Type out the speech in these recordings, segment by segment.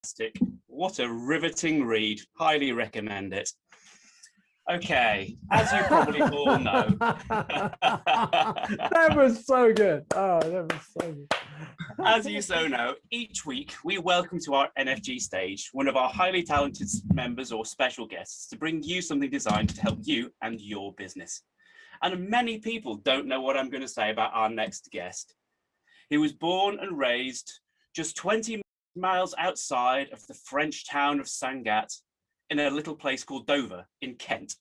fantastic. What a riveting read. Highly recommend it. Okay, as you probably all know. That was so good. Oh, that was so good. As you so know, each week we welcome to our NfG stage one of our highly talented members or special guests to bring you something designed to help you and your business. And many people don't know what I'm going to say about our next guest. He was born and raised just 20 miles outside of the French town of Sangatte in a little place called Dover in Kent.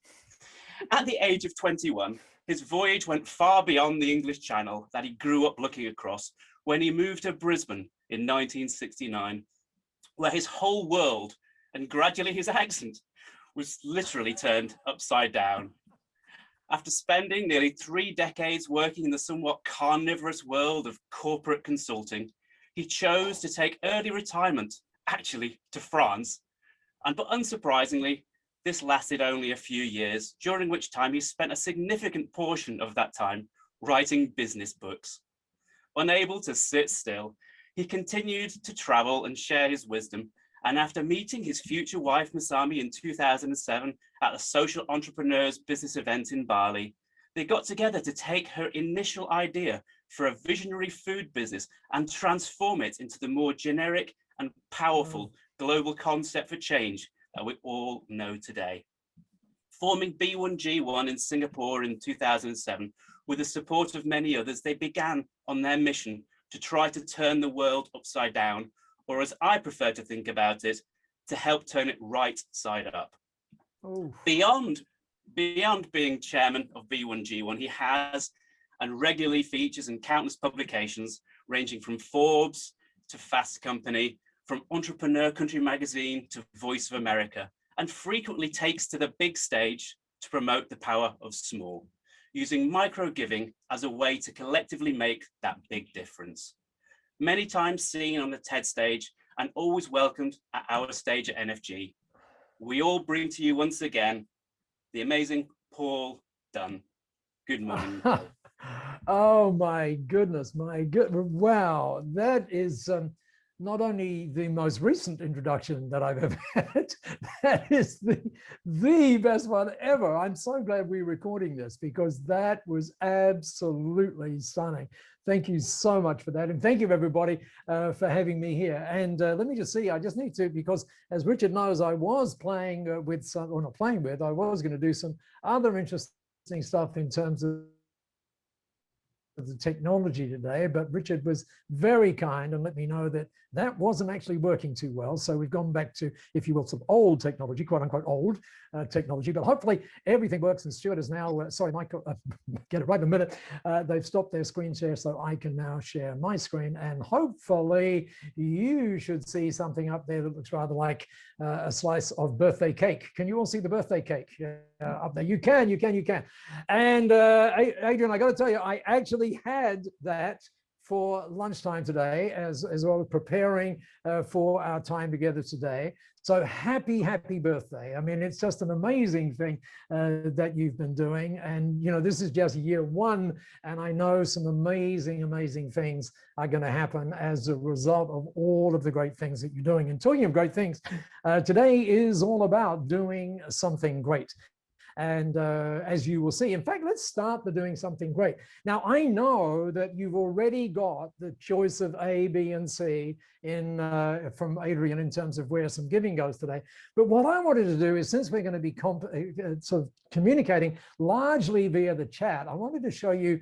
At the age of 21, his voyage went far beyond the English Channel that he grew up looking across when he moved to Brisbane in 1969, where his whole world and gradually his accent was literally turned upside down. After spending nearly 3 decades working in the somewhat carnivorous world of corporate consulting, he chose to take early retirement, actually to France. But unsurprisingly, this lasted only a few years, during which time he spent a significant portion of that time writing business books. Unable to sit still, he continued to travel and share his wisdom. And after meeting his future wife, Masami, in 2007 at a social entrepreneurs business event in Bali, they got together to take her initial idea for a visionary food business and transform it into the more generic and powerful global concept for change that we all know today. Forming B1G1 in Singapore in 2007, with the support of many others, they began on their mission to try to turn the world upside down, or as I prefer to think about it, to help turn it right side up. Oh. Beyond being chairman of B1G1, he has and regularly features in countless publications, ranging from Forbes to Fast Company, from Entrepreneur Country Magazine to Voice of America, and frequently takes to the big stage to promote the power of small, using micro giving as a way to collectively make that big difference. Many times seen on the TED stage and always welcomed at our stage at NfG, we all bring to you once again the amazing Paul Dunn. Good morning, Paul. Oh my goodness, wow, that is not only the most recent introduction that I've ever had, that is the best one ever. I'm so glad we're recording this because that was absolutely stunning. Thank you so much for that. And thank you everybody for having me here. And let me just see, I just need to, because as Richard knows, I was playing with some, or not playing with, I was going to do some other interesting stuff in terms of the technology today, but Richard was very kind and let me know that that wasn't actually working too well. So we've gone back to, if you will, some old technology, quote unquote old technology, but hopefully everything works. And Stuart is now, sorry, Michael, get it right in a minute. They've stopped their screen share, so I can now share my screen, and hopefully you should see something up there that looks rather like a slice of birthday cake. Can you all see the birthday cake up there? You can. And Adrian, I got to tell you, I actually had that for lunchtime today as well as preparing for our time together today. So happy birthday. I mean, it's just an amazing thing that you've been doing. And, you know, this is just year one. And I know some amazing things are going to happen as a result of all of the great things that you're doing. And talking of great things, today is all about doing something great. And as you will see, in fact, let's start by doing something great. Now, I know that you've already got the choice of A, B, and C in from Adrian in terms of where some giving goes today. But what I wanted to do is, since we're going to be sort of communicating largely via the chat, I wanted to show you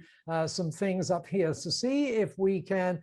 some things up here to see if we can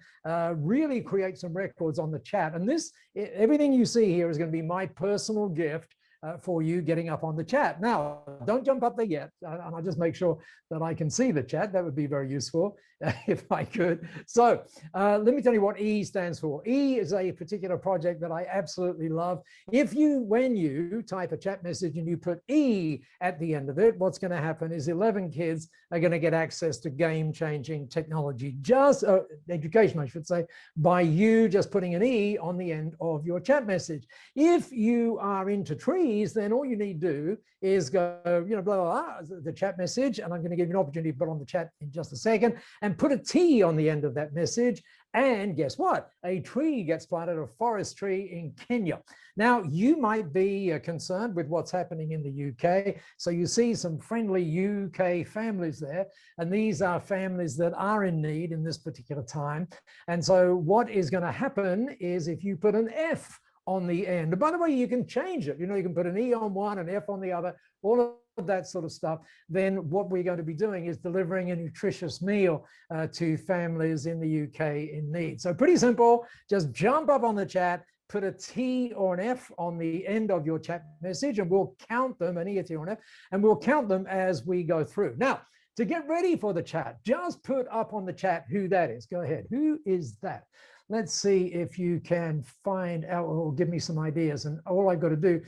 really create some records on the chat. And this, everything you see here is going to be my personal gift for you getting up on the chat. Now, don't jump up there yet, and I'll just make sure that I can see the chat. That would be very useful if I could. So let me tell you what E stands for. E is a particular project that I absolutely love. When you type a chat message and you put E at the end of it, what's going to happen is 11 kids are going to get access to game-changing technology, just education, I should say, by you just putting an E on the end of your chat message. If you are into trees, trees, then all you need to do is go, blah, blah, blah, the chat message, and I'm going to give you an opportunity to put on the chat in just a second, and put a T on the end of that message. And guess what? A tree gets planted, a forest tree in Kenya. Now, you might be concerned with what's happening in the UK. So you see some friendly UK families there, and these are families that are in need in this particular time. And so what is going to happen is if you put an F on the end, and by the way, you can change it. You can put an E on one, an F on the other, all of that sort of stuff. Then what we're going to be doing is delivering a nutritious meal to families in the UK in need. So pretty simple. Just jump up on the chat, put a T or an F on the end of your chat message, and we'll count them, an E, a T, or an F, and we'll count them as we go through. Now, to get ready for the chat, just put up on the chat who that is. Go ahead. Who is that? Let's see if you can find out or give me some ideas. And all I've got to do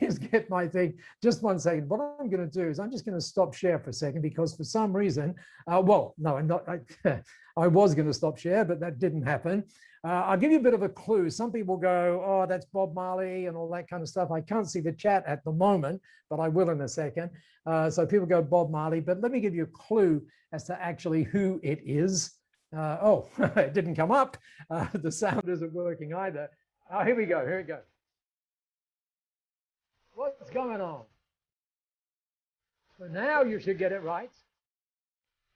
is get my thing. Just 1 second. What I'm going to do is I'm just going to stop share for a second, because for some reason, well, no, I'm not. I was going to stop share, but that didn't happen. I'll give you a bit of a clue. Some people go, oh, that's Bob Marley and all that kind of stuff. I can't see the chat at the moment, but I will in a second. So people go Bob Marley, but let me give you a clue as to actually who it is. Oh, it didn't come up. The sound isn't working either. Oh, here we go. Here we go. What's going on? So now you should get it right.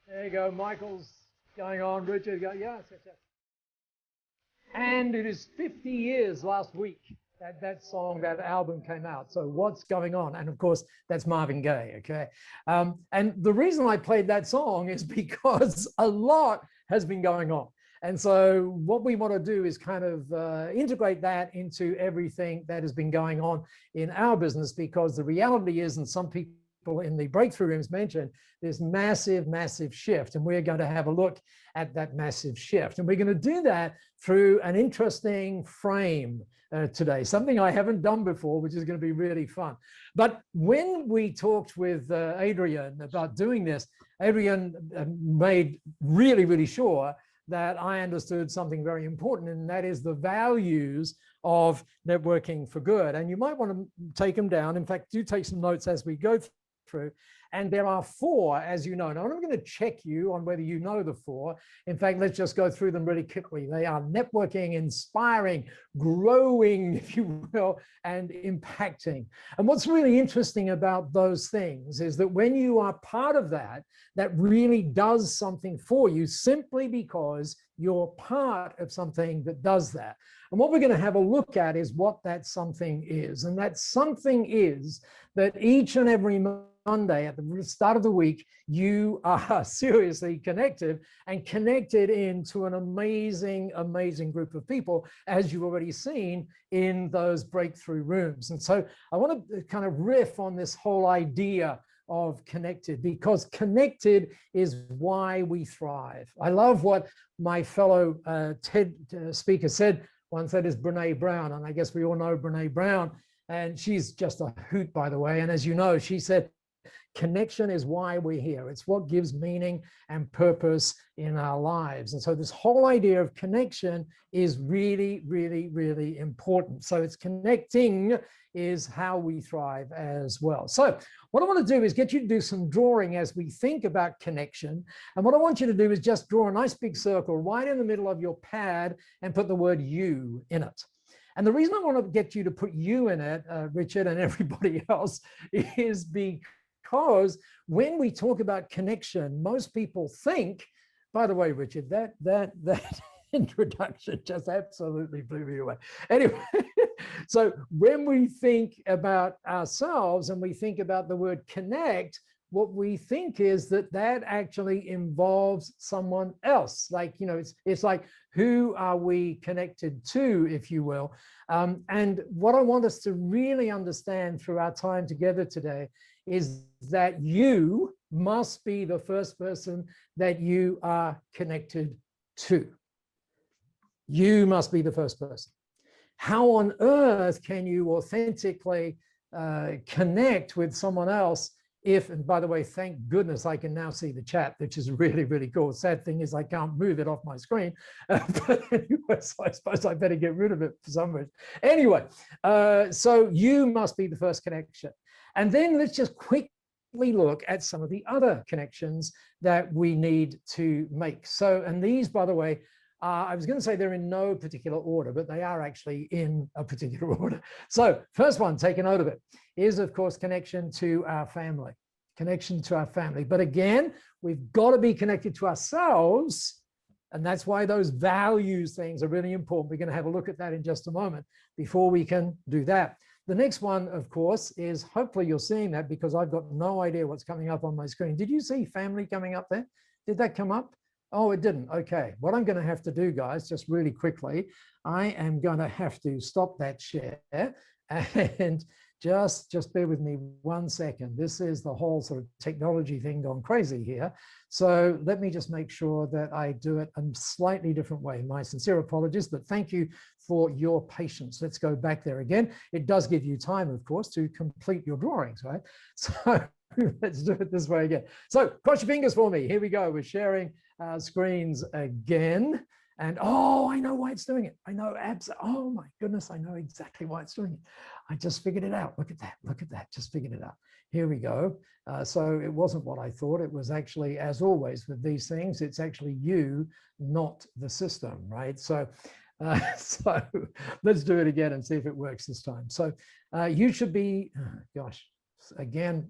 There you go. Michael's going on. Richard, go. Yes, yes, yes. And it is 50 years last week that song, that album came out. So what's going on? And of course, that's Marvin Gaye, okay? And the reason I played that song is because a lot has been going on. And so what we want to do is kind of integrate that into everything that has been going on in our business, because the reality is, and some people in the breakthrough rooms mentioned, this massive, massive shift. And we're going to have a look at that massive shift. And we're going to do that through an interesting frame today, something I haven't done before, which is going to be really fun. But when we talked with Adrian about doing this, Adrian made really, really sure that I understood something very important, and that is the values of networking for good. And you might want to take them down. In fact, do take some notes as we go through. And there are 4, as you know. Now, I'm going to check you on whether you know the 4. In fact, let's just go through them really quickly. They are networking, inspiring, growing, if you will, and impacting. And what's really interesting about those things is that when you are part of that, that really does something for you, simply because you're part of something that does that. And what we're going to have a look at is what that something is. And that something is that each and every Monday at the start of the week, you are seriously connected, and connected into an amazing, amazing group of people, as you've already seen in those breakthrough rooms. And so I want to kind of riff on this whole idea of connected, because connected is why we thrive. I love what my fellow TED speaker said once. That is Brene Brown. And I guess we all know Brene Brown, and she's just a hoot, by the way. And as you know, she said, connection is why we're here. It's what gives meaning and purpose in our lives. And so this whole idea of connection is really, really, really important. So it's connecting is how we thrive as well. So what I want to do is get you to do some drawing as we think about connection. And what I want you to do is just draw a nice big circle right in the middle of your pad and put the word you in it. And the reason I want to get you to put you in it, Richard, and everybody else, is because when we talk about connection, most people think, by the way, Richard, that introduction just absolutely blew me away. Anyway, so when we think about ourselves and we think about the word connect, what we think is that actually involves someone else. Like, it's like, who are we connected to, if you will? And what I want us to really understand through our time together today is that you must be the first person that you are connected to. You must be the first person. How on earth can you authentically connect with someone else if, and by the way, thank goodness I can now see the chat, which is really, really cool. Sad thing is I can't move it off my screen. But anyway, so I suppose I better get rid of it for some reason. Anyway, so you must be the first connection. And then let's just quickly look at some of the other connections that we need to make. So, and these, by the way, I was going to say they're in no particular order, but they are actually in a particular order. So first one, take a note of it, is of course connection to our family, connection to our family. But again, we've got to be connected to ourselves. And that's why those values things are really important. We're going to have a look at that in just a moment before we can do that. The next one, of course, is hopefully you're seeing that because I've got no idea what's coming up on my screen. Did you see family coming up there? Did that come up? Oh, it didn't. Okay. What I'm going to have to do, guys, just really quickly, I am going to have to stop that share and just bear with me 1 second. This is the whole sort of technology thing gone crazy here. So let me just make sure that I do it a slightly different way. My sincere apologies, but thank you for your patience. Let's go back there again. It does give you time, of course, to complete your drawings, right? So let's do it this way again. So cross your fingers for me. Here we go. We're sharing our screens again. And oh, I know why it's doing it. I know oh my goodness, I know exactly why it's doing it. I just figured it out. Look at that. Look at that. Just figured it out. Here we go. So it wasn't what I thought. It was actually, as always with these things, it's actually you, not the system, right? So, so let's do it again and see if it works this time. So you should be, gosh, again,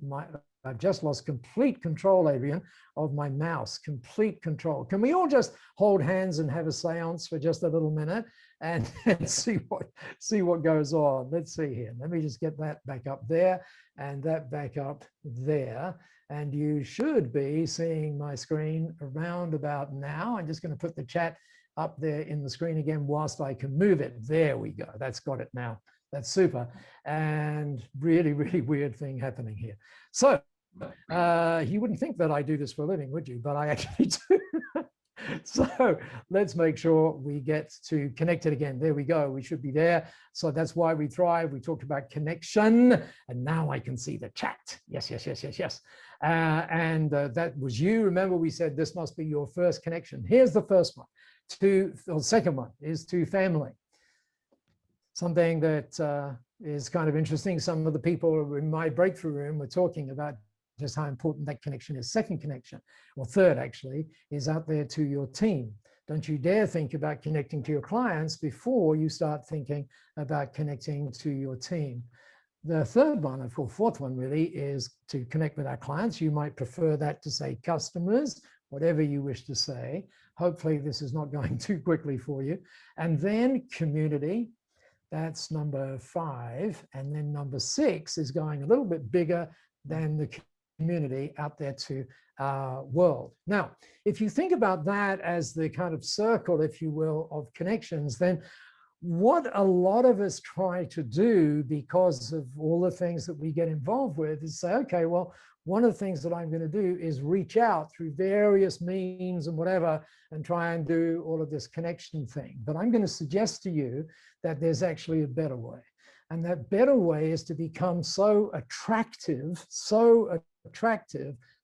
I've just lost complete control, Adrian, of my mouse, complete control. Can we all just hold hands and have a seance for just a little minute and see what goes on? Let's see here. Let me just get that back up there and that back up there. And you should be seeing my screen around about now. I'm just going to put the chat up there in the screen again whilst I can move it. There we go. That's got it now. That's super. And really, really weird thing happening here. So you wouldn't think that I do this for a living, would you? But I actually do. So let's make sure we get to connect it again. There we go. We should be there. So that's why we thrive. We talked about connection, and now I can see the chat. Yes, yes, yes, yes, yes. And that was you. Remember, we said this must be your first connection. Here's the first one. Or the second one is to family. Something that is kind of interesting. Some of the people in my breakthrough room were talking about just how important that connection is. Second connection, or third actually, is out there to your team. Don't you dare think about connecting to your clients before you start thinking about connecting to your team. The third one, or fourth one really, is to connect with our clients. You might prefer that to say customers, whatever you wish to say. Hopefully this is not going too quickly for you. And then community. That's number 5. And then number 6 is going a little bit bigger than the community out there to our world. Now, if you think about that as the kind of circle, if you will, of connections, then what a lot of us try to do because of all the things that we get involved with is say, okay, well, one of the things that I'm going to do is reach out through various means and whatever and try and do all of this connection thing. But I'm going to suggest to you that there's actually a better way. And that better way is to become so attractive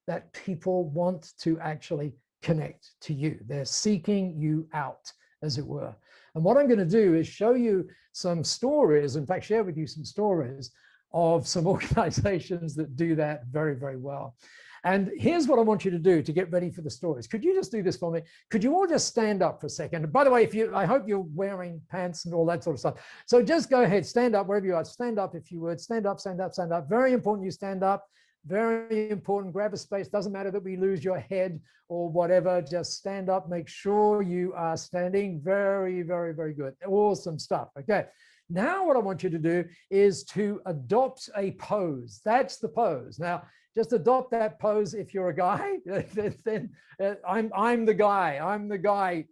that people want to actually connect to you. They're seeking you out, as it were. And what I'm going to do is show you some stories, in fact, share with you some stories of some organizations that do that very, very well. And here's what I want you to do to get ready for the stories. Could you just do this for me? Could you all just stand up for a second? By the way, I hope you're wearing pants and all that sort of stuff. So just go ahead, stand up wherever you are. Stand up if you would. Stand up, stand up, stand up. Very important you stand up. Very important. Grab a space. Doesn't matter that we lose your head or whatever. Just stand up. Make sure you are standing. Very, very, very good. Awesome stuff. Okay. Now what I want you to do is to adopt a pose. That's the pose. Now, just adopt that pose. If you're a guy, then I'm the guy. I'm the guy,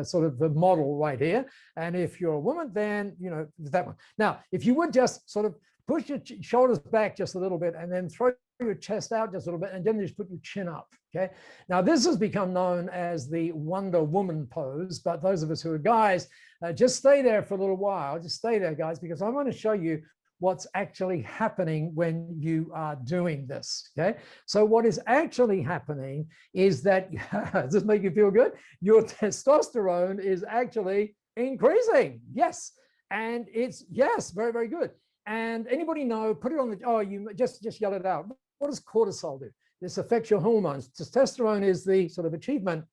sort of the model right here. And if you're a woman, then that one. Now, if you would just sort of push your shoulders back just a little bit, and then throw your chest out just a little bit, and then just put your chin up. Okay. Now this has become known as the Wonder Woman pose, but those of us who are guys, just stay there for a little while. Just stay there, guys, because I want to show you what's actually happening when you are doing this. Okay, so what is actually happening is that does this make you feel good? Your testosterone is actually increasing. Yes, and it's yes, very, very good. And anybody know? Put it on the. Oh, you just yell it out. What does cortisol do? This affects your hormones. Testosterone is the sort of achievement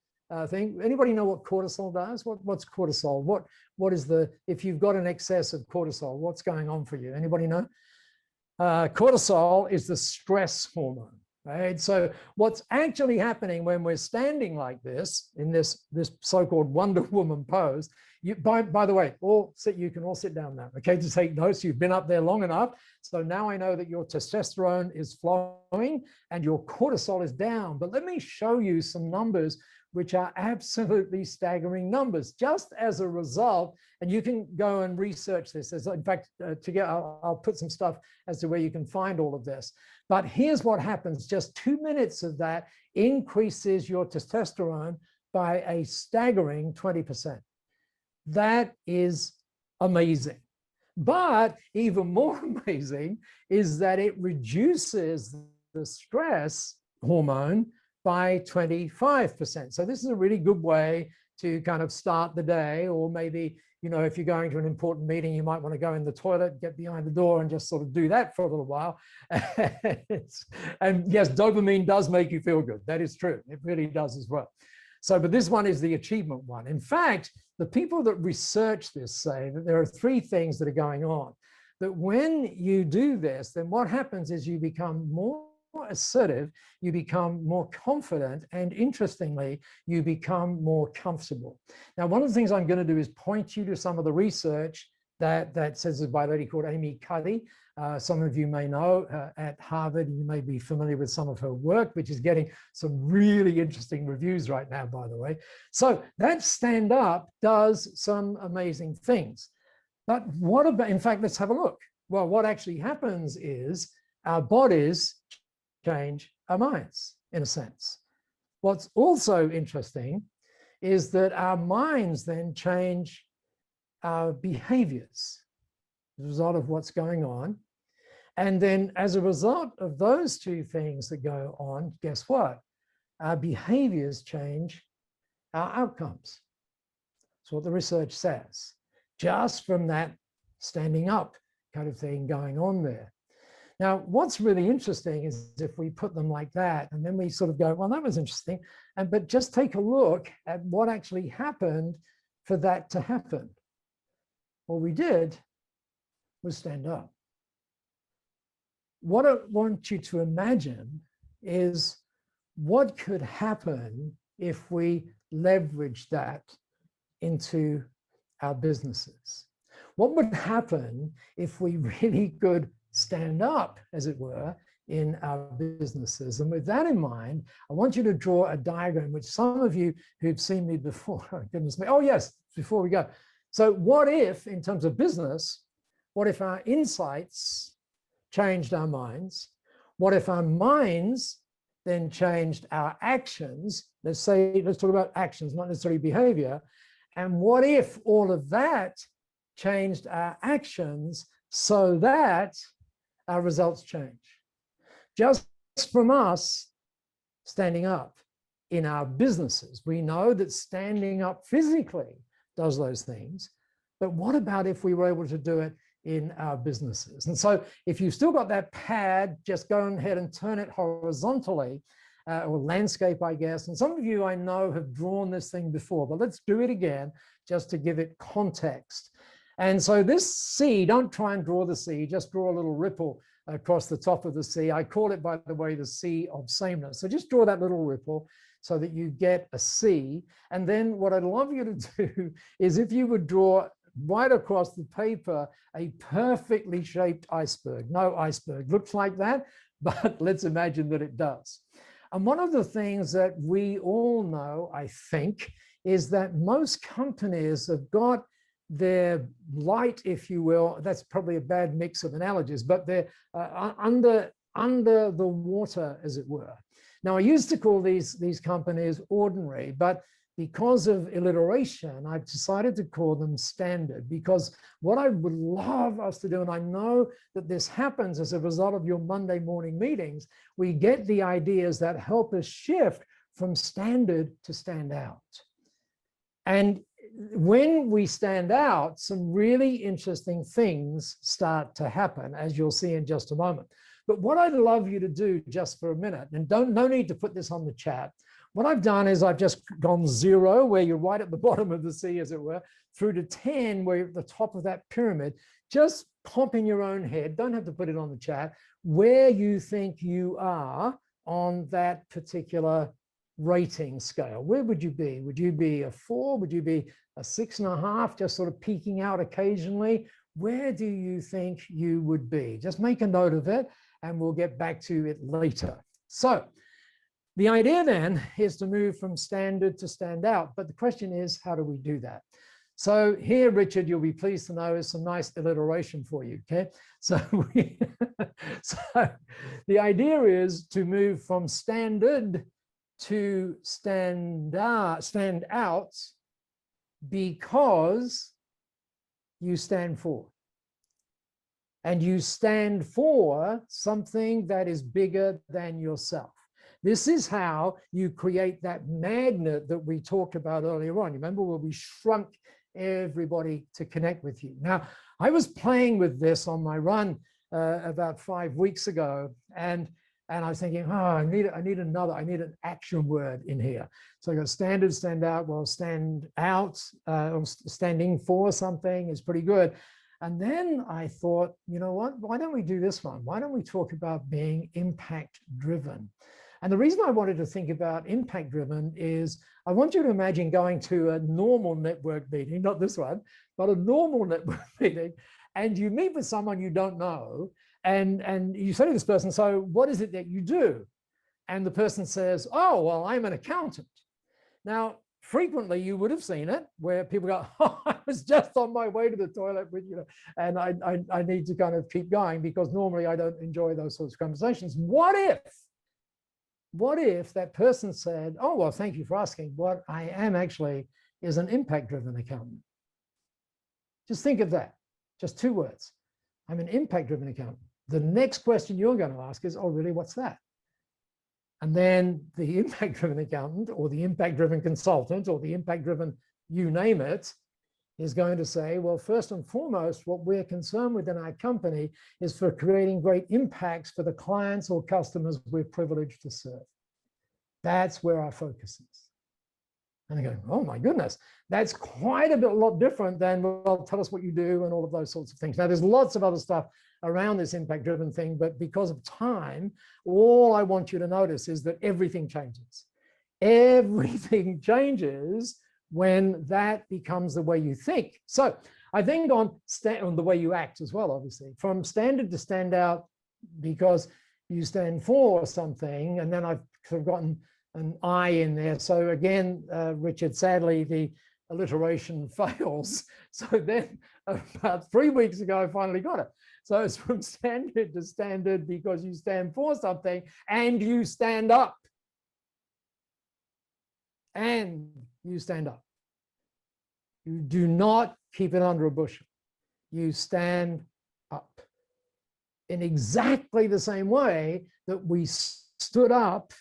thing. Anybody know what cortisol does? What's cortisol? What is the, if you've got an excess of cortisol, what's going on for you? Anybody know? Cortisol is the stress hormone, right? So what's actually happening when we're standing like this, in this so-called Wonder Woman pose, by the way, you can all sit down now, okay, to take notes. You've been up there long enough. So now I know that your testosterone is flowing and your cortisol is down. But let me show you some numbers which are absolutely staggering numbers, just as a result. And you can go and research this. In fact, I'll put some stuff as to where you can find all of this. But here's what happens. Just 2 minutes of that increases your testosterone by a staggering 20%. That is amazing. But even more amazing is that it reduces the stress hormone by 25%. So this is a really good way to kind of start the day, or maybe, you know, if you're going to an important meeting, you might want to go in the toilet, get behind the door and just sort of do that for a little while. And yes, dopamine does make you feel good. That is true. It really does as well. So, but this one is the achievement one. In fact, the people that research this say that there are 3 things that are going on. That when you do this, then what happens is you become more assertive, you become more confident, and interestingly, you become more comfortable. Now, one of the things I'm going to do is point you to some of the research that says it's by a lady called Amy Cuddy. Some of you may know at Harvard. You may be familiar with some of her work, which is getting some really interesting reviews right now, by the way. So that stand up does some amazing things. But what about, in fact, let's have a look. Well, what actually happens is our bodies change our minds, in a sense. What's also interesting is that our minds then change our behaviors as a result of what's going on. And then as a result of those 2 things that go on, guess what? Our behaviors change our outcomes. That's what the research says, just from that standing up kind of thing going on there. Now, what's really interesting is if we put them like that, and then we sort of go, well, that was interesting. But just take a look at what actually happened for that to happen. What we did was stand up. What I want you to imagine is what could happen if we leverage that into our businesses. What would happen if we really could stand up, as it were, in our businesses? And with that in mind, I want you to draw a diagram, which some of you who've seen me before, oh, goodness me, oh yes, before we go. So what if, in terms of business, what if our insights changed our minds? What if our minds then changed our actions? Let's talk about actions, not necessarily behavior. And what if all of that changed our actions so that our results change? Just from us standing up in our businesses. We know that standing up physically does those things, but what about if we were able to do it in our businesses? And so if you've still got that pad, just go ahead and turn it horizontally, or landscape, I guess. And some of you I know have drawn this thing before, but let's do it again just to give it context. And so this sea, don't try and draw the sea, just draw a little ripple across the top of the sea. I call it, by the way, the sea of sameness. So just draw that little ripple so that you get a sea. And then what I'd love you to do is, if you would draw right across the paper a perfectly shaped iceberg. No iceberg looks like that, but let's imagine that it does. And one of the things that we all know, I think, is that most companies have got their light, if you will, that's probably a bad mix of analogies, but they're under the water, as it were. Now, I used to call these companies ordinary, but because of alliteration, I've decided to call them standard, because what I would love us to do, and I know that this happens as a result of your Monday morning meetings, we get the ideas that help us shift from standard to stand out. And when we stand out, some really interesting things start to happen, as you'll see in just a moment. But what I'd love you to do just for a minute, and no need to put this on the chat. What I've done is I've just gone 0, where you're right at the bottom of the C, as it were, through to 10, where you're at the top of that pyramid. Just pop in your own head, don't have to put it on the chat, where you think you are on that particular rating scale. Where would you be? Would you be a 4? Would you be a 6.5, just sort of peeking out occasionally? Where do you think you would be? Just make a note of it, and we'll get back to it later. So the idea then is to move from standard to stand out. But the question is, how do we do that? So here, Richard, you'll be pleased to know, is some nice alliteration for you, okay? So, so the idea is to move from standard to stand out because you stand for. And you stand for something that is bigger than yourself. This is how you create that magnet that we talked about earlier on. You remember where we shrunk everybody to connect with you. Now, I was playing with this on my run about 5 weeks ago, and I was thinking, oh, I need an action word in here. So I got standard, stand out. Well, stand out, or standing for something is pretty good. And then I thought, you know what? Why don't we do this one? Why don't we talk about being impact driven? And the reason I wanted to think about impact driven is I want you to imagine going to a normal network meeting, not this one, but a normal network meeting, and you meet with someone you don't know, and you say to this person, so what is it that you do? And the person says, oh, well, I'm an accountant. Now, frequently you would have seen it where people go, oh, I was just on my way to the toilet with, you know, and I need to kind of keep going, because normally I don't enjoy those sorts of conversations. What if that person said, oh, well, thank you for asking. What I am actually is an impact-driven accountant. Just think of that. Just 2 words. I'm an impact-driven accountant. The next question you're going to ask is, oh, really, what's that? And then the impact-driven accountant, or the impact-driven consultant, or the impact-driven, you name it, is going to say, well, first and foremost, what we're concerned with in our company is for creating great impacts for the clients or customers we're privileged to serve. That's where our focus is. And they're going, oh my goodness, that's quite a lot different than, well, tell us what you do and all of those sorts of things. Now, there's lots of other stuff around this impact-driven thing, but because of time, all I want you to notice is that everything changes. Everything changes when that becomes the way you think. So I then gone on the way you act as well, obviously, from standard to stand out because you stand for something, and then I've sort of gotten an I in there. So again, Richard, sadly, the alliteration fails. So then about 3 weeks ago, I finally got it. So it's from standard to standard because you stand for something and you stand up. And you stand up. You do not keep it under a bushel. You stand up in exactly the same way that we stood up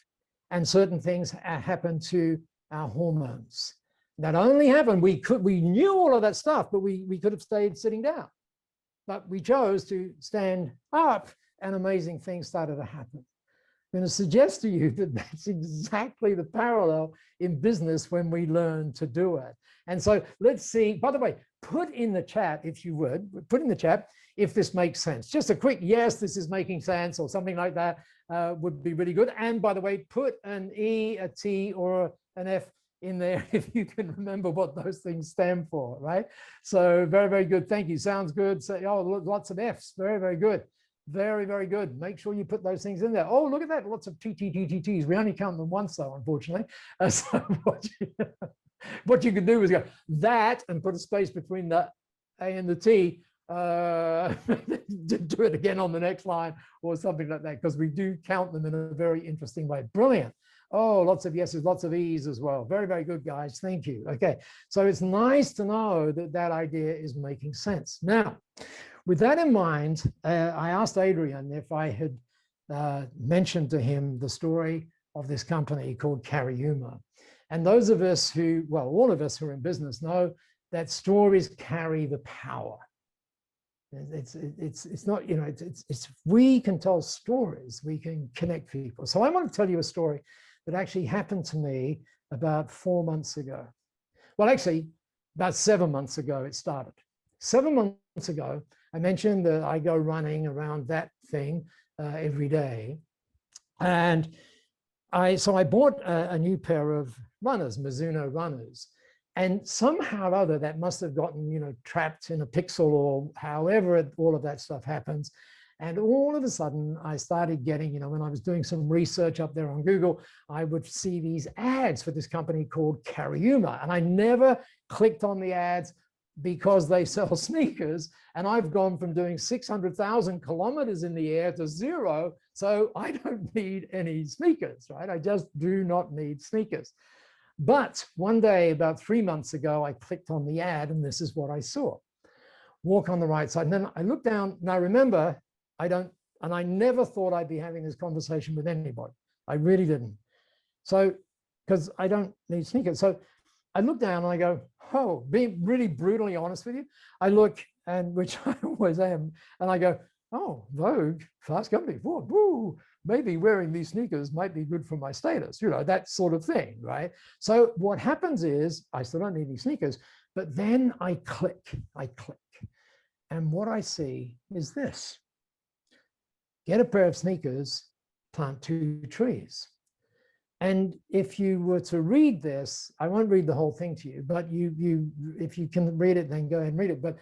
and certain things happened to our hormones. That only happened, we knew all of that stuff, but we could have stayed sitting down. But we chose to stand up, and amazing things started to happen. I'm going to suggest to you that that's exactly the parallel in business when we learn to do it. And so let's see, by the way, put in the chat, if you would, put in the chat if this makes sense. Just a quick yes, this is making sense, or something like that would be really good. And by the way, put an E, a T, or an F in there if you can remember what those things stand for, right? So very, very good. Thank you. Sounds good. So, oh, lots of Fs. Very, very good. Very, very good. Make sure you put those things in there. Oh, look at that. Lots of TTTTTs. We only count them once, though, unfortunately. So what you can do is go that and put a space between the A and the T. do it again on the next line or something like that, because we do count them in a very interesting way. Brilliant. Oh, lots of yeses, lots of E's as well. Very, very good, guys. Thank you. Okay, so it's nice to know that that idea is making sense. Now, with that in mind, I asked Adrian if I had mentioned to him the story of this company called Cariuma. And those of us who, well, all of us who are in business know that stories carry the power. It's not, you know, it's we can tell stories, we can connect people. So I want to tell you a story that actually happened to me about 4 months ago. Well, actually, about 7 months ago it started. 7 months ago, I mentioned that I go running around that thing every day. And so I bought a new pair of runners, Mizuno runners. And somehow or other, that must have gotten, you know, trapped in a pixel or however all of that stuff happens. And all of a sudden, I started getting, you know, when I was doing some research up there on Google, I would see these ads for this company called Cariuma. And I never clicked on the ads because they sell sneakers. And I've gone from doing 600,000 kilometers in the air to 0. So I don't need any sneakers, right? I just do not need sneakers. But one day, about 3 months ago, I clicked on the ad and this is what I saw. Walk on the right side. And then I looked down. Now remember, I never thought I'd be having this conversation with anybody. I really didn't. So, because I don't need sneakers. So I look down and I go, oh, being really brutally honest with you, I look, and which I always am, and I go, oh, Vogue, fast company, woo, maybe wearing these sneakers might be good for my status, you know, that sort of thing, right? So what happens is, I still don't need any sneakers, but then I click. And what I see is this. Get a pair of sneakers, plant 2 trees. And if you were to read this, I won't read the whole thing to you, but if you can read it, then go ahead and read it. But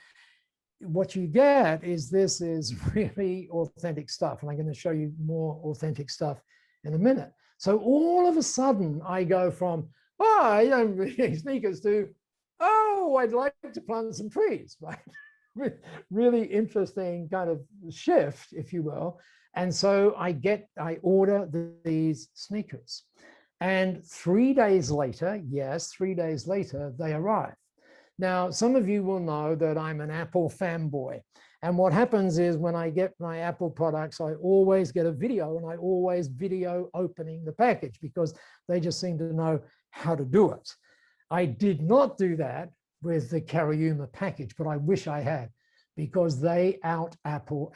what you get is this is really authentic stuff. And I'm going to show you more authentic stuff in a minute. So all of a sudden I go from, oh, I don't need sneakers to, oh, I'd like to plant some trees, right? Really interesting kind of shift, if you will. And so I order these sneakers. And 3 days later, yes, 3 days later, they arrive. Now, some of you will know that I'm an Apple fanboy. And what happens is when I get my Apple products, I always get a video and I always video opening the package because they just seem to know how to do it. I did not do that with the Cariuma package, but I wish I had, because they out Apple.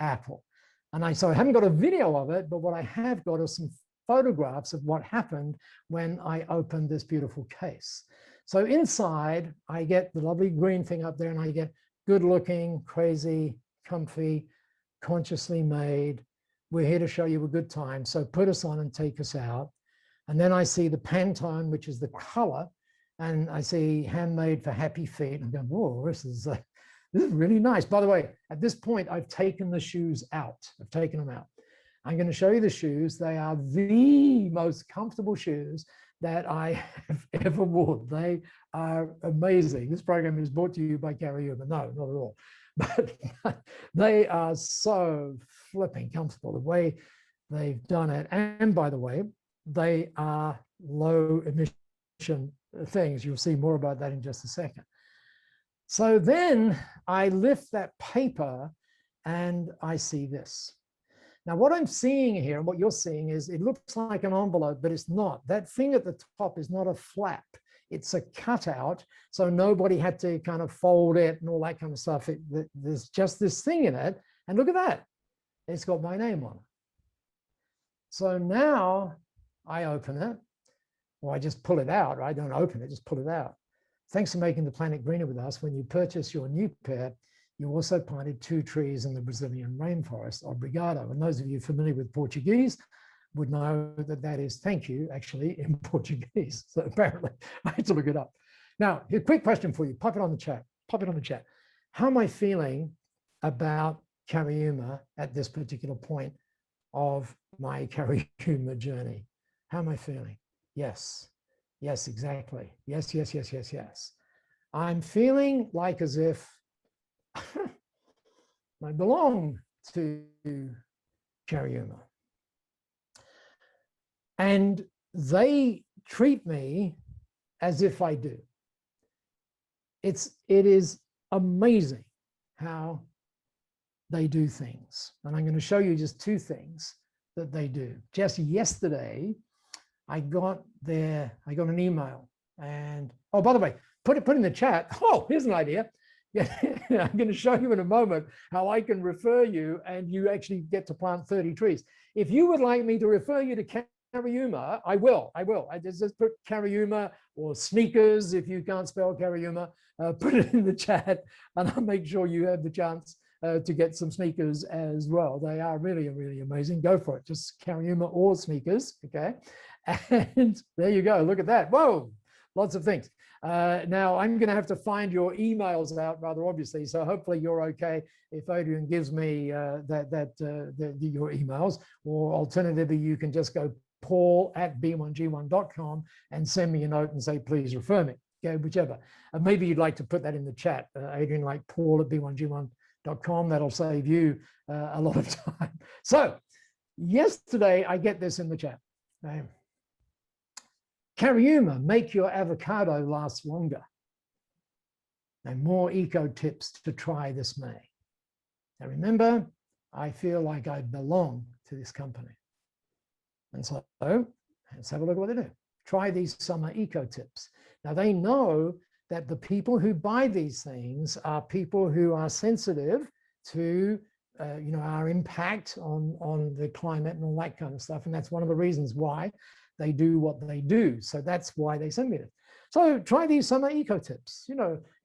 And so I haven't got a video of it, but what I have got are some photographs of what happened when I opened this beautiful case. So inside, I get the lovely green thing up there, and I get good looking, crazy, comfy, consciously made. We're here to show you a good time. So put us on and take us out. And then I see the Pantone, which is the color. And I see handmade for happy feet. I'm going, whoa, this is really nice. By the way, at this point, I've taken the shoes out. I've taken them out. I'm going to show you the shoes. They are the most comfortable shoes that I have ever worn. They are amazing. This program is brought to you by Cariuma. No, not at all. But they are so flipping comfortable, the way they've done it. And by the way, they are low emission things. You'll see more about that in just a second. So then I lift that paper and I see this. Now, what I'm seeing here and what you're seeing is it looks like an envelope, but it's not. That thing at the top is not a flap. It's a cutout. So nobody had to kind of fold it and all that kind of stuff. There's just this thing in it. And look at that. It's got my name on it. So now I open it, or I just pull it out. I don't open it, just pull it out. Thanks for making the planet greener with us. When you purchase your new pair, you also planted 2 trees in the Brazilian rainforest. Obrigado. And those of you familiar with Portuguese would know that that is thank you, actually, in Portuguese. So apparently, I had to look it up. Now, a quick question for you. Pop it on the chat. Pop it on the chat. How am I feeling about Cariuma at this particular point of my Cariuma journey? How am I feeling? Yes. Yes, exactly. Yes. I'm feeling like as if I belong to Cariuma. And they treat me as if I do. It is amazing how they do things. And I'm going to show you just two things that they do. Just yesterday, I got an email, and oh, by the way, put in the chat. Oh, here's an idea. Yeah, I'm going to show you in a moment how I can refer you, and you actually get to plant 30 trees. If you would like me to refer you to Cariuma, I will. I just put Cariuma or sneakers if you can't spell Cariuma. Put it in the chat, and I'll make sure you have the chance to get some sneakers as well. They are really, really amazing. Go for it. Just Cariuma or sneakers, okay? And there you go. Look at that. Whoa, lots of things. Now, I'm going to have to find your emails out rather obviously, so hopefully you're okay if Adrian gives me your emails, or alternatively, you can just go paul@b1g1.com and send me a note and say, please refer me, okay, whichever. Maybe you'd like to put that in the chat, Adrian, like paul@b1g1.com. That'll save you a lot of time. So yesterday, I get this in the chat. Okay. Cariuma, make your avocado last longer. And more eco tips to try this May. Now remember, I feel like I belong to this company. And so let's have a look at what they do. Try these summer eco tips. Now they know that the people who buy these things are people who are sensitive to our impact on the climate and all that kind of stuff. And that's one of the reasons why they do what they do. So that's why they send me it. So try these summer eco tips.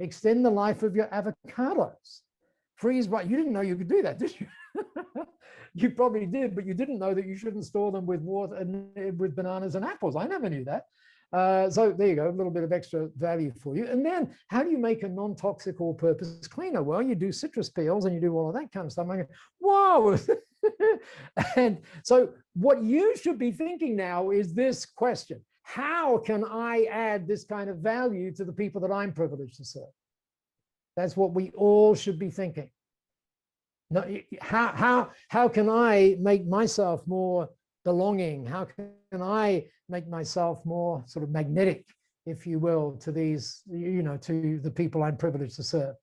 Extend the life of your avocados. Freeze right. You didn't know you could do that, did you? You probably did, but you didn't know that you shouldn't store them with water and with bananas and apples. I never knew that. So there you go, a little bit of extra value for you. And then how do you make a non-toxic all-purpose cleaner? Well, you do citrus peels and you do all of that kind of stuff. I'm like, whoa. And so what you should be thinking now is this question: how can I add this kind of value to the people that I'm privileged to serve? That's what we all should be thinking. No, how can I make myself more belonging? How can I make myself more sort of magnetic, if you will, to these, to the people I'm privileged to serve?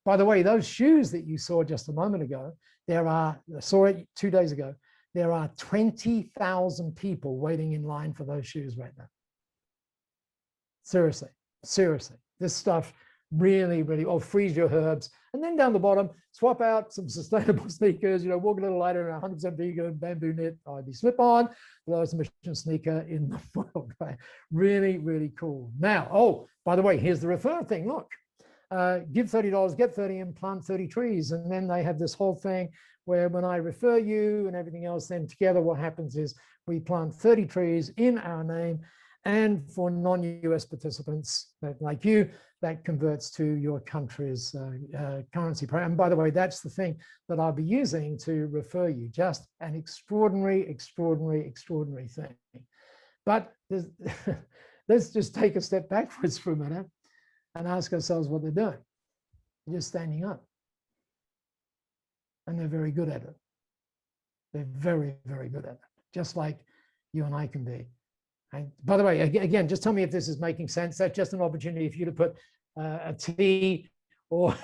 By the way, those shoes that you saw just a moment ago, I saw it 2 days ago, there are 20,000 people waiting in line for those shoes right now. Seriously. This stuff really, freeze your herbs. And then down the bottom, swap out some sustainable sneakers, walk a little lighter, 100% vegan, bamboo knit, IB slip-on, lowest emission sneaker in the world, right? Really cool. Now, by the way, here's the referral thing. Look, give $30, get 30 and plant 30 trees. And then they have this whole thing where when I refer you and everything else, then together what happens is we plant 30 trees in our name. And for non-US participants like you, that converts to your country's currency program. And by the way, that's the thing that I'll be using to refer you. Just an extraordinary thing. But let's just take a step backwards for a minute and ask ourselves what they're doing. They're just standing up. And they're very good at it. They're very good at it. Just like you and I can be. And by the way, again, just tell me if this is making sense. That's just an opportunity for you to put a T or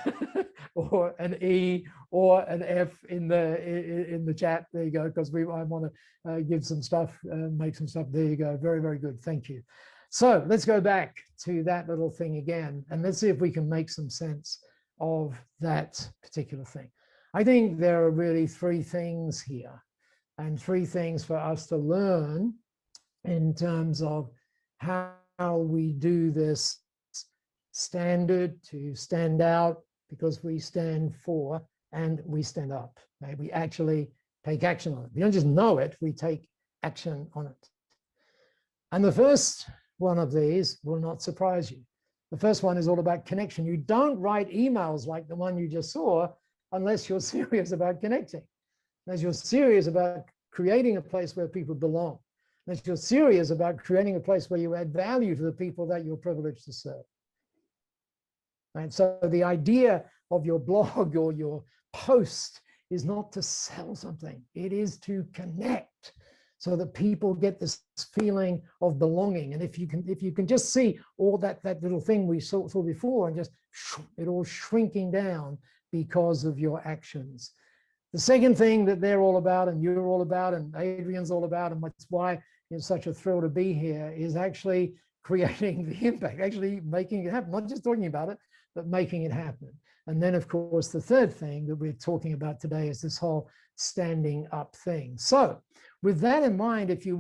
or an E or an F in the chat. There you go, because I want to give some stuff, make some stuff. There you go. Very good. Thank you. So let's go back to that little thing again, and let's see if we can make some sense of that particular thing. I think there are really three things here, and three things for us to learn in terms of how we do this standard to stand out, because we stand for and we stand up. Okay? We actually take action on it. We don't just know it, we take action on it. And the first one of these will not surprise you. The first one is all about connection. You don't write emails like the one you just saw unless you're serious about connecting, unless you're serious about creating a place where people belong, unless you're serious about creating a place where you add value to the people that you're privileged to serve. Right? So the idea of your blog or your post is not to sell something. It is to connect so that people get this feeling of belonging. And if you can just see all that little thing we saw before and just it all shrinking down because of your actions. The second thing that they're all about and you're all about and Adrian's all about, and that's why it's such a thrill to be here, is actually creating the impact, actually making it happen, not just talking about it, but making it happen. And then, of course, the third thing that we're talking about today is this whole standing up thing. So with that in mind, if you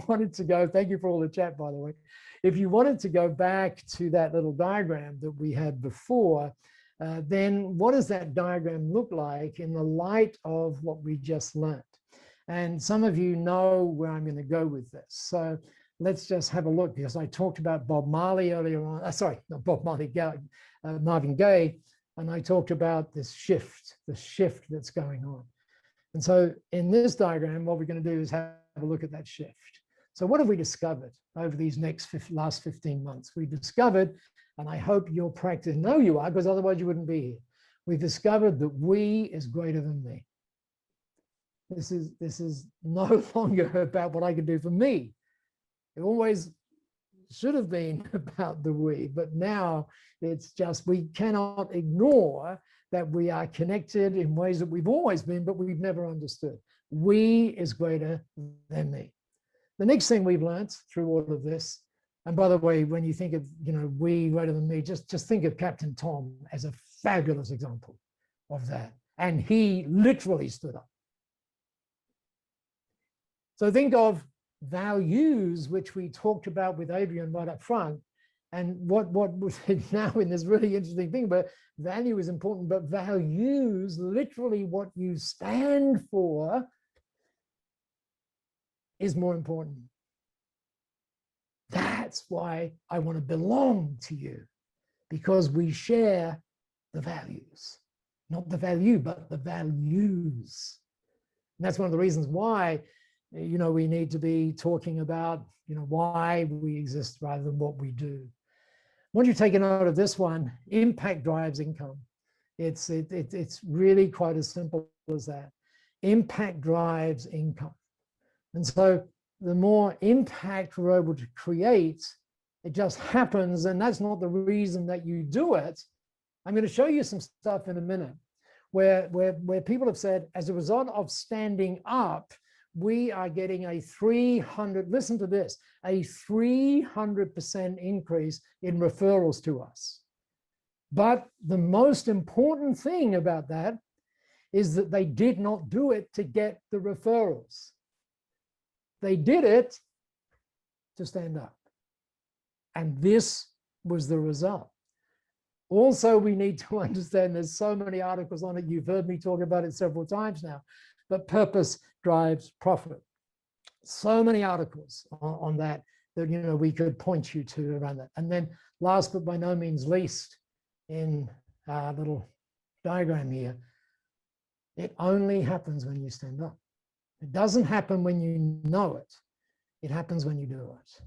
wanted to go, thank you for all the chat, by the way. If you wanted to go back to that little diagram that we had before, then what does that diagram look like in the light of what we just learned? And some of you know where I'm going to go with this. So let's just have a look, because I talked about Bob Marley earlier on. Sorry, not Bob Marley, Marvin Gaye. And I talked about this shift, the shift that's going on. And so in this diagram, what we're going to do is have a look at that shift. So what have we discovered over these last 15 months? We discovered, and I hope you're practicing, know you are, because otherwise you wouldn't be here. We've discovered that we is greater than me. This is no longer about what I can do for me. It always should have been about the we, but now it's just, we cannot ignore that we are connected in ways that we've always been, but we've never understood. We is greater than me. The next thing we've learned through all of this, and by the way, when you think of, we greater than me, just think of Captain Tom as a fabulous example of that. And he literally stood up. So think of values, which we talked about with Adrian right up front. And what was now in this really interesting thing, but value is important, but values, literally what you stand for, is more important. That's why I want to belong to you, because we share the values, not the value, but the values. And that's one of the reasons why, we need to be talking about, why we exist rather than what we do. I want you to take a note of this one. Impact drives income. It's really quite as simple as that. Impact drives income. And so the more impact we're able to create, it just happens. And that's not the reason that you do it. I'm going to show you some stuff in a minute where people have said, as a result of standing up, we are getting a 300, listen to this, a 300% increase in referrals to us. But the most important thing about that is that they did not do it to get the referrals. They did it to stand up. And this was the result. Also, we need to understand there's so many articles on it. You've heard me talk about it several times now, but purpose drives profit. So many articles on that we could point you to around that. And then last but by no means least, in our little diagram here, it only happens when you stand up. It doesn't happen when you know it. It happens when you do it.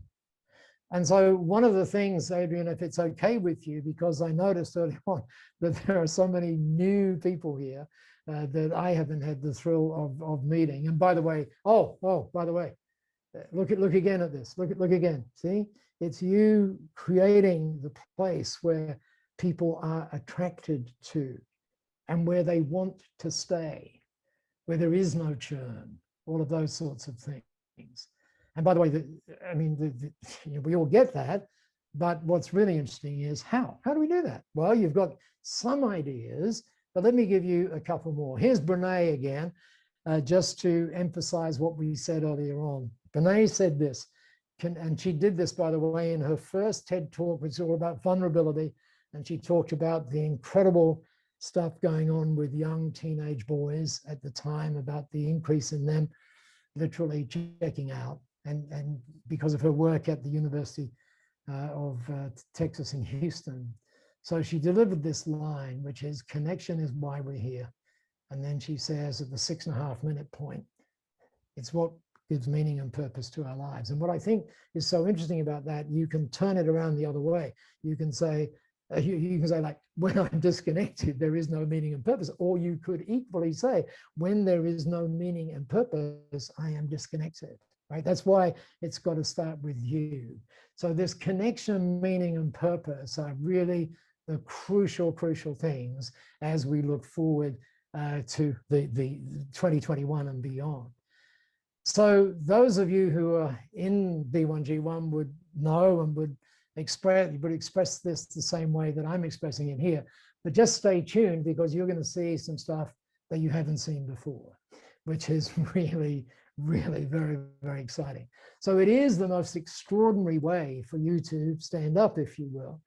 And so one of the things, Adrian, if it's okay with you, because I noticed early on that there are so many new people here that I haven't had the thrill of meeting. And by the way, by the way, look again at this. Look again. See, it's you creating the place where people are attracted to and where they want to stay, where there is no churn, all of those sorts of things. And by the way, we all get that, but what's really interesting is how do we do that? Well, you've got some ideas, but let me give you a couple more. Here's Brene again, just to emphasize what we said earlier on. Brene said this, and she did this, by the way, in her first TED Talk, which is all about vulnerability, and she talked about the incredible stuff going on with young teenage boys at the time, about the increase in them literally checking out. And because of her work at the University of Texas in Houston. So she delivered this line, which is, connection is why we're here. And then she says at the 6.5-minute point, it's what gives meaning and purpose to our lives. And what I think is so interesting about that, you can turn it around the other way. You can say, like, when I'm disconnected, there is no meaning and purpose. Or you could equally say, when there is no meaning and purpose, I am disconnected, right? That's why it's got to start with you. So this connection, meaning, and purpose are really the crucial things as we look forward to the 2021 and beyond. So those of you who are in B1G1 would know and would express this the same way that I'm expressing it here. But just stay tuned, because you're going to see some stuff that you haven't seen before, which is really very, very exciting. So it is the most extraordinary way for you to stand up, if you will,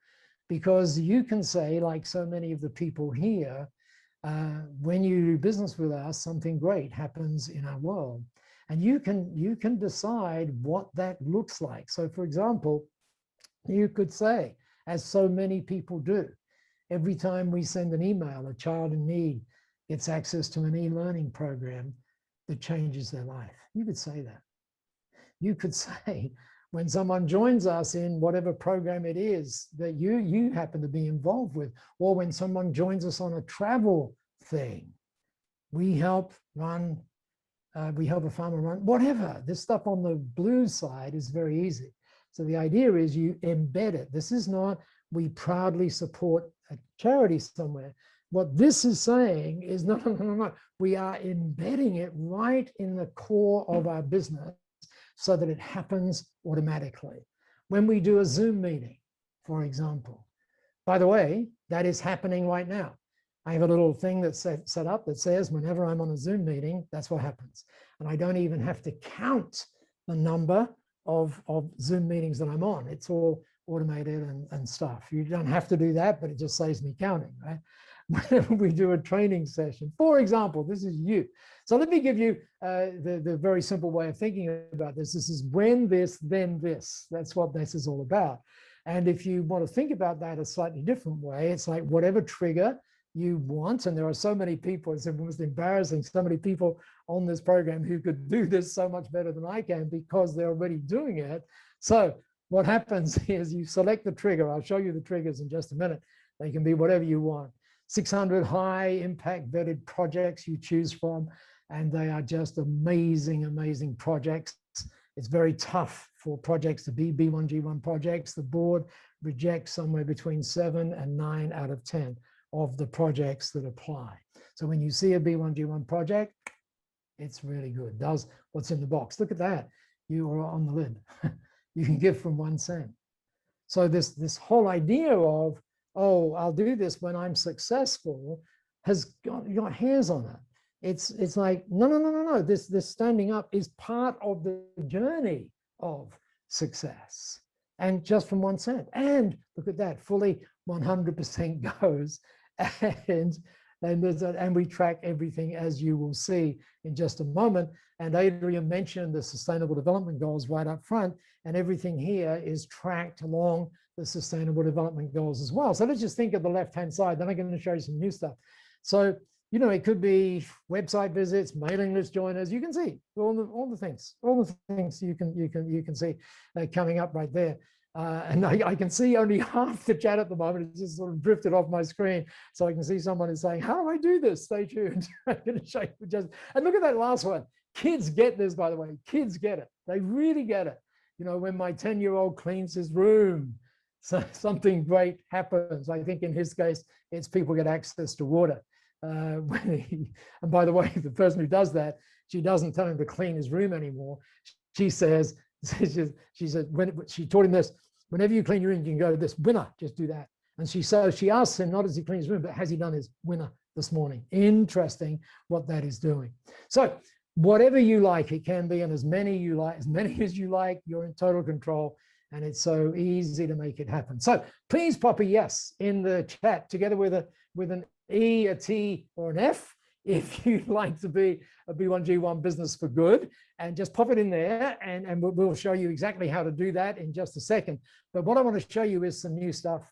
because you can say, like so many of the people here, when you do business with us, something great happens in our world. And you can decide what that looks like. So for example, you could say, as so many people do, every time we send an email, a child in need gets access to an e-learning program that changes their life. You could say that. You could say, when someone joins us in whatever program it is that you happen to be involved with, or when someone joins us on a travel thing, we help a farmer run, whatever. This stuff on the blue side is very easy. So the idea is you embed it. This is not, we proudly support a charity somewhere. What this is saying is, no. We are embedding it right in the core of our business so that it happens automatically. When we do a Zoom meeting, for example, by the way, that is happening right now. I have a little thing that's set up that says whenever I'm on a Zoom meeting, that's what happens. And I don't even have to count the number of Zoom meetings that I'm on. It's all automated and stuff. You don't have to do that, but it just saves me counting, right? Whenever we do a training session, for example, this is you. So let me give you the very simple way of thinking about this. This is when this, then this. That's what this is all about. And if you want to think about that a slightly different way, it's like whatever trigger you want, and there are so many people, it's almost embarrassing, so many people on this program who could do this so much better than I can because they're already doing it. So what happens is you select the trigger. I'll show you the triggers in just a minute. They can be whatever you want. 600 high impact vetted projects you choose from, and they are just amazing projects. It's very tough for projects to be B1G1 projects. The board rejects somewhere between 7 and 9 out of 10 of the projects that apply. So when you see a B1G1 project, it's really good. Does what's in the box. Look at that. You are on the lid. You can give from 1 cent. So this whole idea of, oh, I'll do this when I'm successful, has got hairs on it. It's like, no. This standing up is part of the journey of success. And just from 1 cent. And look at that, fully 100% goes. And we track everything, as you will see in just a moment. And Adrian mentioned the Sustainable Development Goals right up front, and everything here is tracked along the Sustainable Development Goals as well. So let's just think of the left-hand side. Then I'm going to show you some new stuff. So, you know, it could be website visits, mailing list joiners. You can see all the things you can see coming up right there. And I can see only half the chat at the moment. It's just sort of drifted off my screen. So I can see someone is saying, how do I do this? Stay tuned. I'm going to show you just, and look at that last one. Kids get this, by the way. Kids get it. They really get it. You know, when my 10-year-old cleans his room, so something great happens. I think in his case, it's people get access to water. And by the way, the person who does that, she doesn't tell him to clean his room anymore. She says, she said, when she taught him this, whenever you clean your room, you can go to this winner, just do that. And she asks him, not as he cleans his room, but has he done his winner this morning? Interesting what that is doing. So whatever you like, it can be, and as many as you like, you're in total control. And it's so easy to make it happen. So please pop a yes in the chat together with an E, a T, or an F if you'd like to be a B1G1 business for good, and just pop it in there, and we'll show you exactly how to do that in just a second. But what I want to show you is some new stuff.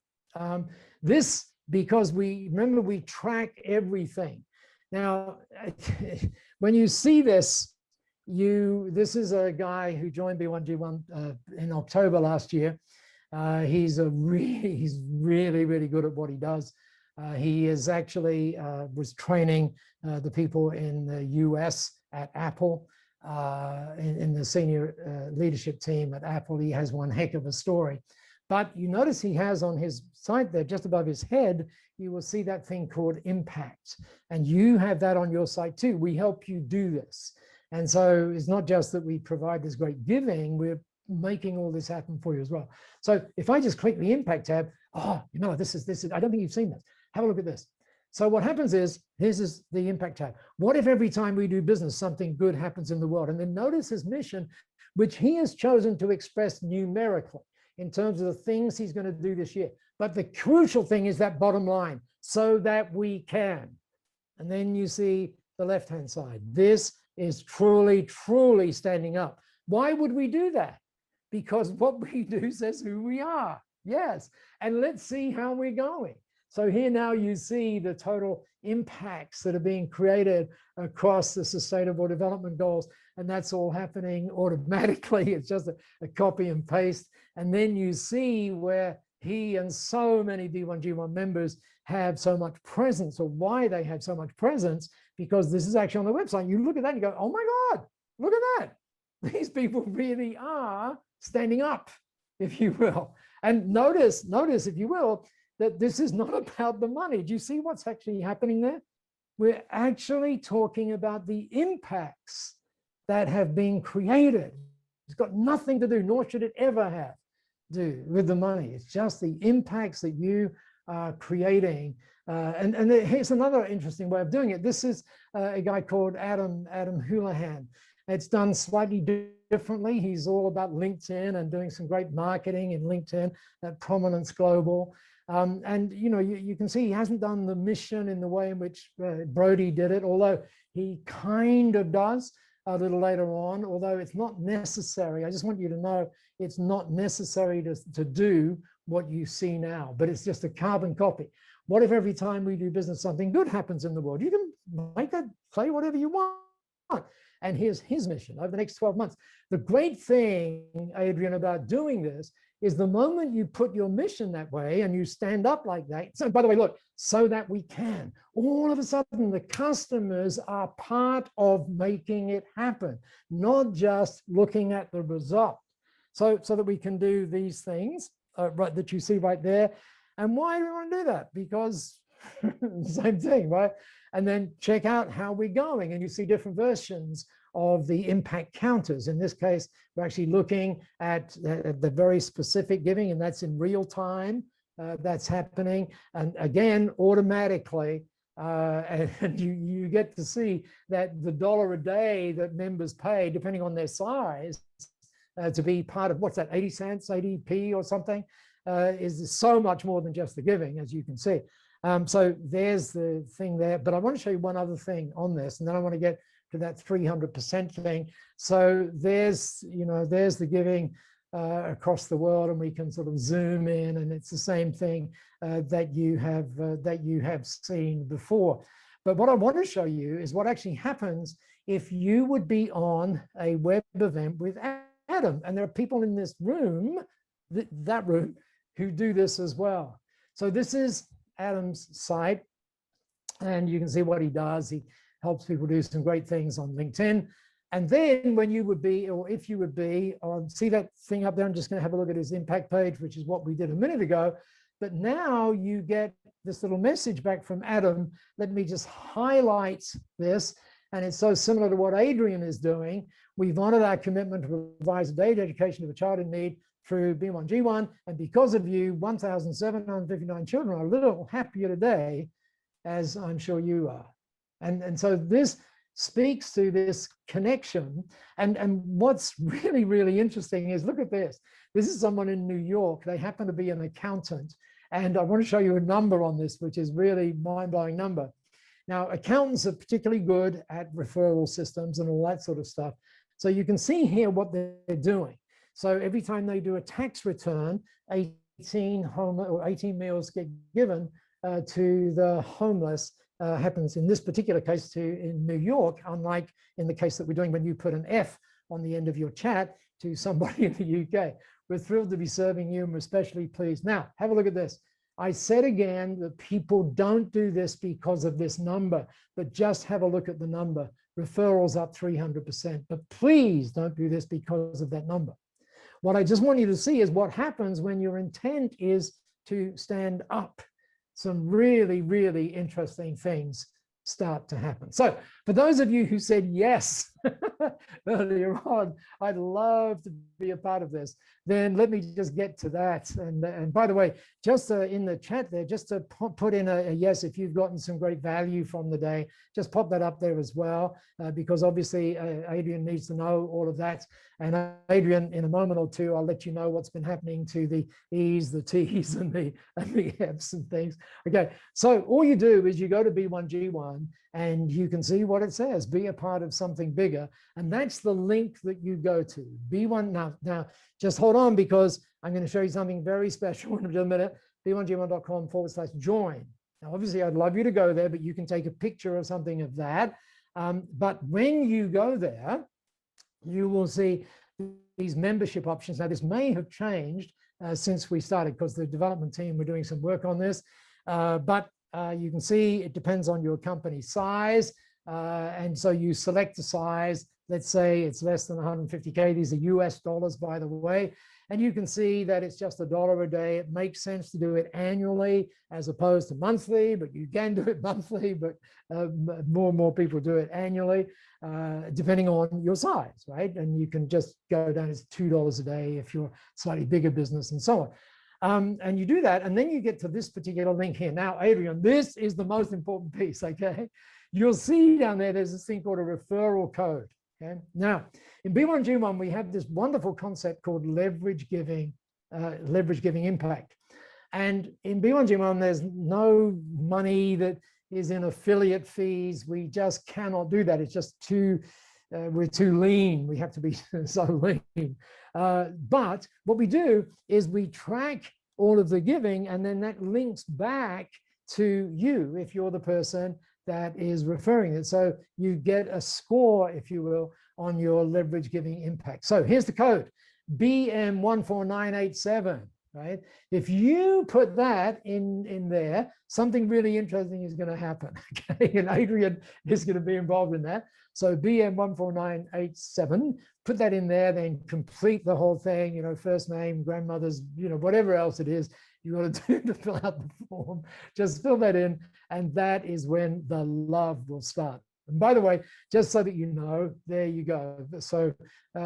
Because remember we track everything. Now, when you see this, this is a guy who joined B1G1 in October last year. He's really, really good at what he does. He is actually was training the people in the US at Apple, in the senior leadership team at Apple. He has one heck of a story. But you notice he has on his site there, just above his head, you will see that thing called impact. And you have that on your site too. We help you do this. And so it's not just that we provide this great giving, we're making all this happen for you as well. So if I just click the impact tab, this is, I don't think you've seen this. Have a look at this. So what happens is, here's the impact tab. What if every time we do business, something good happens in the world? And then notice his mission, which he has chosen to express numerically in terms of the things he's going to do this year. But the crucial thing is that bottom line, so that we can. And then you see the left-hand side. This is truly, truly standing up. Why would we do that? Because what we do says who we are. Yes. And let's see how we're going. So here now you see the total impacts that are being created across the Sustainable Development Goals. And that's all happening automatically. It's just a copy and paste. And then you see where he and so many B1G1 members have so much presence, or why they have so much presence, because this is actually on the website. You look at that and you go, oh my God, look at that. These people really are standing up, if you will. And notice, if you will, that this is not about the money. Do you see what's actually happening there? We're actually talking about the impacts that have been created. It's got nothing to do, nor should it ever have do with the money. It's just the impacts that you are creating. And here's another interesting way of doing it. This is a guy called Adam Houlihan. It's done slightly differently. He's all about LinkedIn and doing some great marketing in LinkedIn at Prominence Global. And you can see he hasn't done the mission in the way in which Brody did it, although he kind of does a little later on, although it's not necessary. I just want you to know it's not necessary to do what you see now, but it's just a carbon copy. What if every time we do business, something good happens in the world? You can make that say whatever you want. And here's his mission over the next 12 months. The great thing, Adrian, about doing this is the moment you put your mission that way and you stand up like that. So by the way, look, so that we can, all of a sudden the customers are part of making it happen, not just looking at the result. So that we can do these things right, that you see right there. And why do we want to do that? Because same thing, right? And then check out how we're going. And you see different versions of the impact counters. In this case, we're actually looking at the very specific giving, and that's in real time. That's happening. And again, automatically, and you get to see that the $1 a day that members pay, depending on their size, to be part of, what's that, 80 cents, 80p or something, is so much more than just the giving, as you can see. So there's the thing there. But I want to show you one other thing on this, and then I want to get to that 300% thing. So there's the giving across the world, and we can sort of zoom in, and it's the same thing that you have seen before. But what I want to show you is what actually happens if you would be on a web event with Adam, and there are people in this room, that room, who do this as well. So this is Adam's site, and you can see what he does. He helps people do some great things on LinkedIn. And then when you would be, or if you would be, see that thing up there, I'm just going to have a look at his impact page, which is what we did a minute ago. But now you get this little message back from Adam. Let me just highlight this. And it's so similar to what Adrian is doing. We've honored our commitment to provide data education to a child in need through B1G1. And because of you, 1,759 children are a little happier today, as I'm sure you are. And so this speaks to this connection. And what's really, really interesting is, look at this. This is someone in New York. They happen to be an accountant. And I want to show you a number on this, which is really mind-blowing number. Now, accountants are particularly good at referral systems and all that sort of stuff. So you can see here what they're doing. So every time they do a tax return, 18 meals get given to the homeless happens in this particular case in New York, unlike in the case that we're doing when you put an F on the end of your chat to somebody in the UK. We're thrilled to be serving you and we're especially pleased. Now, have a look at this. I said again that people don't do this because of this number, but just have a look at the number. Referrals up 300%, but please don't do this because of that number. What I just want you to see is what happens when your intent is to stand up. Some really, really interesting things start to happen. So for those of you who said yes earlier on, I'd love to be a part of this, then let me just get to that. And by the way, just in the chat there, just to put in a yes if you've gotten some great value from the day, just pop that up there as well, because obviously Adrian needs to know all of that. And Adrian, in a moment or two, I'll let you know what's been happening to the E's, the T's, and the F's and things. Okay, so all you do is you go to B1G1 and you can see what it says, be a part of something bigger. And that's the link that you go to. B1, now just hold on, because I'm going to show you something very special in a minute. b1g1.com/join. Now, obviously, I'd love you to go there, but you can take a picture of something of that. But when you go there, you will see these membership options. Now, this may have changed since we started, because the development team were doing some work on this. But you can see it depends on your company size. And so you select the size. Let's say it's less than 150K. These are US dollars, by the way. And you can see that it's just $1 a day. It makes sense to do it annually as opposed to monthly, but you can do it monthly, but more and more people do it annually, depending on your size, right? And you can just go down as $2 a day if you're a slightly bigger business and so on. And you do that, and then you get to this particular link here. Now, Adrian, this is the most important piece, okay? You'll see down there, there's this thing called a referral code. Okay. Now, in B1G1, we have this wonderful concept called leverage giving impact. And in B1G1, there's no money that is in affiliate fees. We just cannot do that. It's just we're too lean. We have to be so lean. But what we do is we track all of the giving, and then that links back to you if you're the person that is referring it. So you get a score, if you will, on your leverage giving impact. So here's the code, BM14987, right? If you put that in there, something really interesting is going to happen, okay? And Adrian is going to be involved in that. So BM14987, put that in there, then complete the whole thing, first name, grandmother's, whatever else it is you got to do to fill out the form. Just fill that in, and that is when the love will start. And by the way, just so that you know, there you go. So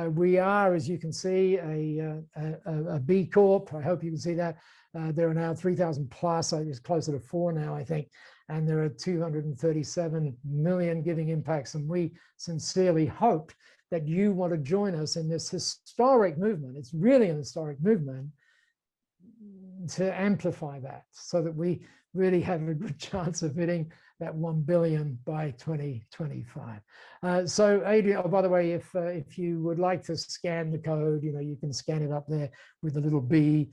we are, as you can see, a B Corp. I hope you can see that. There are now 3,000 plus. It's closer to 4 now, I think. And there are 237 million giving impacts. And we sincerely hope that you want to join us in this historic movement. It's really an historic movement to amplify that, so that we really have a good chance of hitting that 1 billion by 2025. So Adrian, oh, by the way, if you would like to scan the code, you can scan it up there with a little B,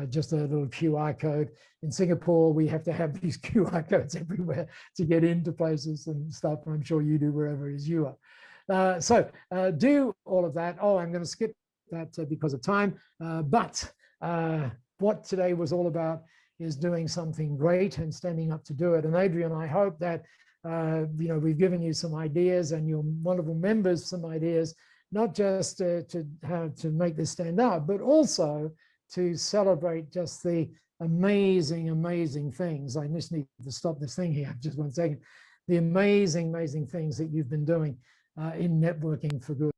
just a little QR code. In Singapore, we have to have these QR codes everywhere to get into places and stuff. I'm sure you do wherever it is you are. So do all of that. Oh, I'm going to skip that because of time. But what today was all about is doing something great and standing up to do it. And Adrian, I hope that we've given you some ideas, and your wonderful members some ideas, not just to make this stand up, but also to celebrate just the amazing, amazing things. I just need to stop this thing here, just 1 second. The amazing, amazing things that you've been doing in networking for good.